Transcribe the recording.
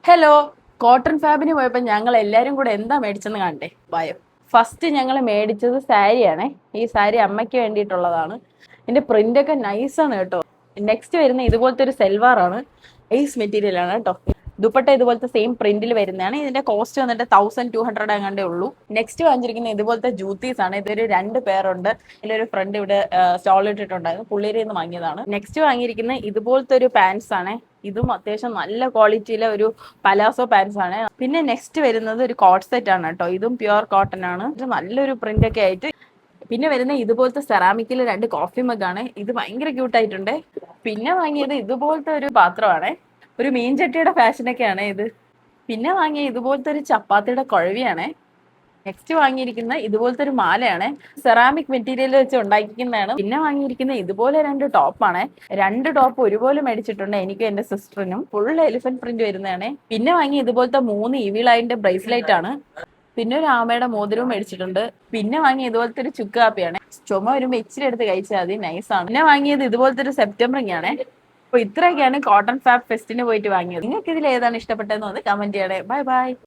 Hello. Cotton ഫാബിന് പോയപ്പോൾ ഞങ്ങൾ എല്ലാവരും കൂടെ എന്താ മേടിച്ചെന്ന് കണ്ടേ ഭയം. ഫസ്റ്റ് ഞങ്ങൾ മേടിച്ചത് സാരിയാണേ. ഈ സാരി അമ്മയ്ക്ക് വേണ്ടിയിട്ടുള്ളതാണ്. ഇതിന്റെ പ്രിന്റ് ഒക്കെ നൈസാണ് കേട്ടോ. നെക്സ്റ്റ് വരുന്ന ഇതുപോലത്തെ ഒരു സെൽവാറാണ്. ഐസ് മെറ്റീരിയൽ ആണ് കേട്ടോ. ദുപ്പട്ട ഇതുപോലത്തെ സെയിം പ്രിന്റിൽ വരുന്നതാണ്. ഇതിന്റെ കോസ്റ്റ് വന്നിട്ട് 1200 അങ്ങാണ്ടേ ഉള്ളൂ. നെക്സ്റ്റ് വാങ്ങിച്ചിരിക്കുന്ന ഇതുപോലത്തെ ജൂത്തീസ് ആണ്. ഇതൊരു 2 പേരുണ്ട്. ഇതിലൊരു ഫ്രണ്ട് ഇവിടെ സ്റ്റോൾ ഇട്ടിട്ടുണ്ടായിരുന്നു, പുള്ളിയിൽ നിന്ന് വാങ്ങിയതാണ്. നെക്സ്റ്റ് വാങ്ങിയിരിക്കുന്ന ഇതുപോലത്തെ ഒരു പാൻസ് ആണ്. ഇതും അത്യാവശ്യം നല്ല ക്വാളിറ്റിയിലെ ഒരു പലാസോ പാൻസ് ആണ്. പിന്നെ നെക്സ്റ്റ് വരുന്നത് ഒരു കോട്ട് സെറ്റ് ആണ് കേട്ടോ. ഇതും പ്യുവർ കോട്ടൺ ആണ്. ഇത് നല്ലൊരു പ്രിന്റ് ഒക്കെ ആയിട്ട്. പിന്നെ വരുന്ന ഇതുപോലത്തെ സെറാമിക്കിൽ 2 കോഫി മഗ്ഗാണ്. ഇത് ഭയങ്കര ക്യൂട്ടായിട്ടുണ്ട്. പിന്നെ വാങ്ങിയത് ഇതുപോലത്തെ ഒരു പാത്രമാണ്. ഒരു മീൻചട്ടിയുടെ ഫാഷനൊക്കെയാണ് ഇത്. പിന്നെ വാങ്ങിയ ഇതുപോലത്തെ ഒരു ചപ്പാത്തിയുടെ കുഴവിയാണ്. നെക്സ്റ്റ് വാങ്ങിയിരിക്കുന്ന ഇതുപോലത്തെ ഒരു മാലയാണ്. സെറാമിക് മെറ്റീരിയൽ വെച്ച് ഉണ്ടാക്കിക്കുന്നതാണ്. പിന്നെ വാങ്ങിയിരിക്കുന്ന ഇതുപോലെ 2 ടോപ്പാണ്. 2 ടോപ്പ് ഒരുപോലെ മേടിച്ചിട്ടുണ്ട്, എനിക്കും എന്റെ സിസ്റ്ററിനും. ഫുൾ എലിഫന്റ് പ്രിന്റ് വരുന്നതാണ്. പിന്നെ വാങ്ങിയ ഇതുപോലത്തെ 3 ഇവിളായിന്റെ ബ്രേസ്ലെറ്റ് ആണ്. പിന്നെ ഒരു ആമയുടെ മോതിരവും മേടിച്ചിട്ടുണ്ട്. പിന്നെ വാങ്ങിയ ഇതുപോലത്തെ ഒരു ചുക്ക് കാപ്പിയാണ്. ചുമ വരുമ്പോ ഇച്ചിരി എടുത്ത് കഴിച്ചാൽ മതി, നൈസാണ്. പിന്നെ വാങ്ങിയത് ഇതുപോലത്തെ ഒരു സെപ്റ്റംബറിംഗ് ആണ്. അപ്പൊ ഇത്രയൊക്കെയാണ് കോട്ടൺ ഫാബ് ഫെസ്റ്റിന് പോയിട്ട് വാങ്ങിയത്. നിങ്ങൾക്ക് ഇതിൽ ഏതാണ് ഇഷ്ടപ്പെട്ടതെന്ന് ഒന്ന് കമന്റ് ചെയ്യണേ. Bye bye.